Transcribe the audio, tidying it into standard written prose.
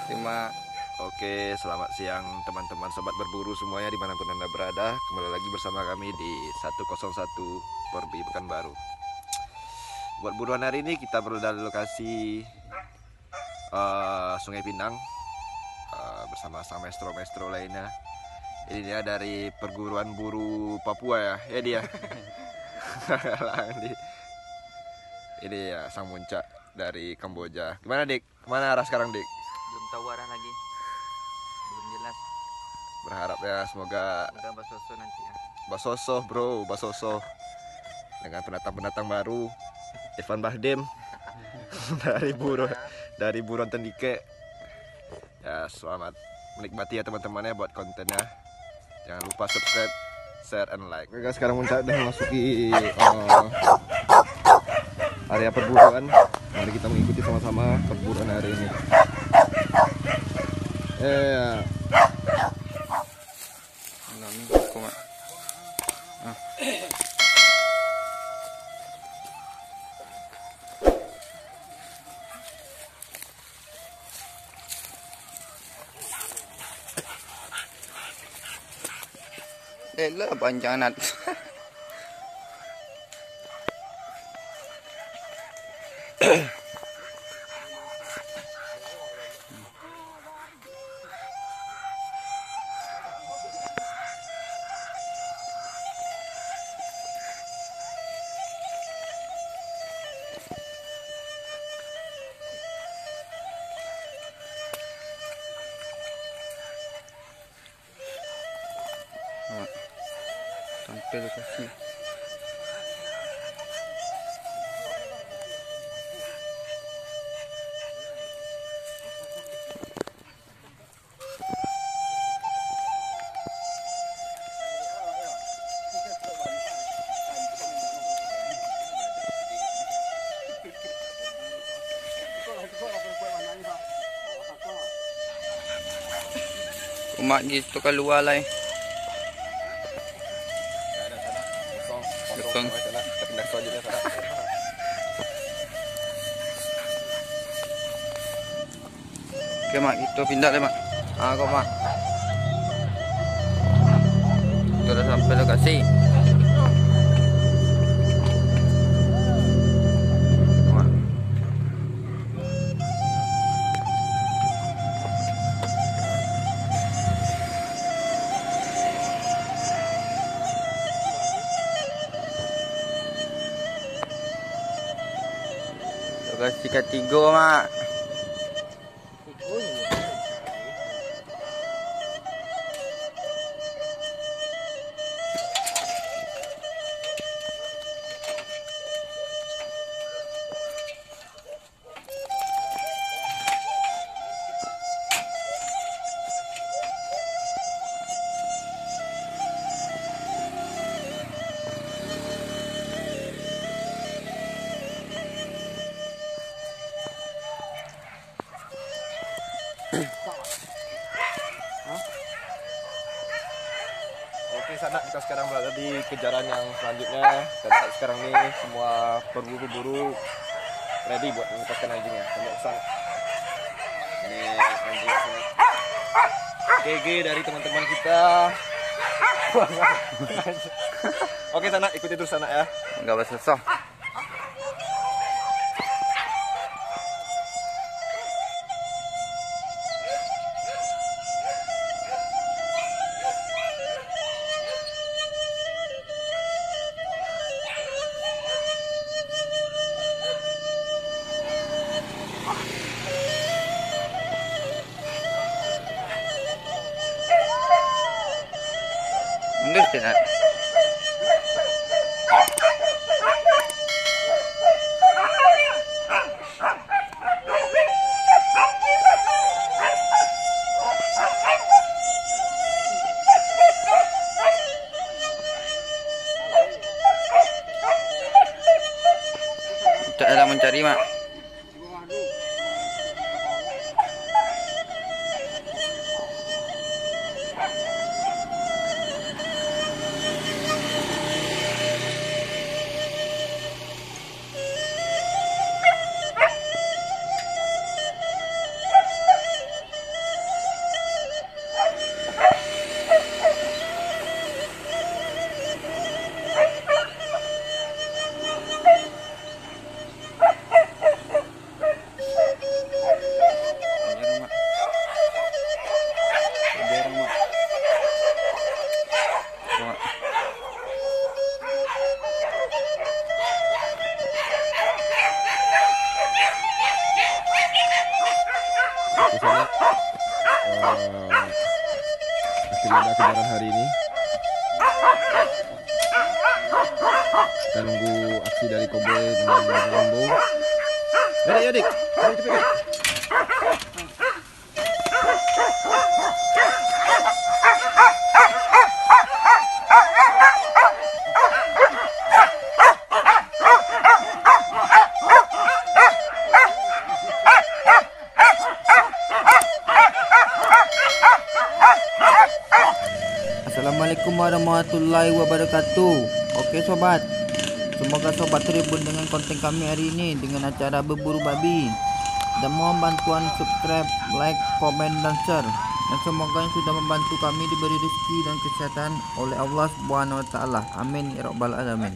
Terima. Oke, selamat siang teman-teman sobat berburu semuanya dimanapun Anda berada. Kembali lagi bersama kami di 101 Porbi Pekanbaru. Buat buruan hari ini kita berada di lokasi Sungai Pinang bersama sang maestro-maestro lainnya. Ini dia dari perguruan buru Papua ya dia. Ini ya sang muncak dari Kamboja. Gimana Dik? Kemana arah sekarang Dik? Belum tahu arah lagi. Belum jelas. Berharap ya semoga Basoso nanti ya. Basoso bro, Basoso dengan pendatang-pendatang baru Evan Bahdim dari buruan Tendike. Ya selamat menikmati ya teman-temannya buat kontennya. Jangan lupa subscribe, share, and like. Mereka sekarang udah memasuki area perburuan. Mari kita mengikuti sama-sama perburuan hari ini. Lah panjang nat. Sampai lokasi. Umat gitu keluar lah. Kosong. Oke mak, itu pindah deh mak. Kok mak. Sudah sampai lokasi. Lokasi ketiga mak. Oke sana kita sekarang berada di kejaran yang selanjutnya. Dan sekarang ini semua perburu-buru ready buat melepaskan anjingnya. Sampai kesana. Ini anjing GG dari teman-teman kita. Oke sana ikuti terus sana ya. Enggak basah. Mundur tidak. Tak ada mencari mak. Akhirnya ada kejaran hari ini. Kita nunggu aksi dari Kobe dengan Rambo. Ya dik, ayo cepet. Assalamualaikum warahmatullahi wabarakatuh. Oke sobat, semoga sobat terhibur dengan konten kami hari ini dengan acara berburu babi. Dan mohon bantuan subscribe, like, komen, dan share. Dan semoga yang sudah membantu kami diberi rezeki dan kesehatan oleh Allah Subhanahu wa taala. Amin ya rabbal alamin.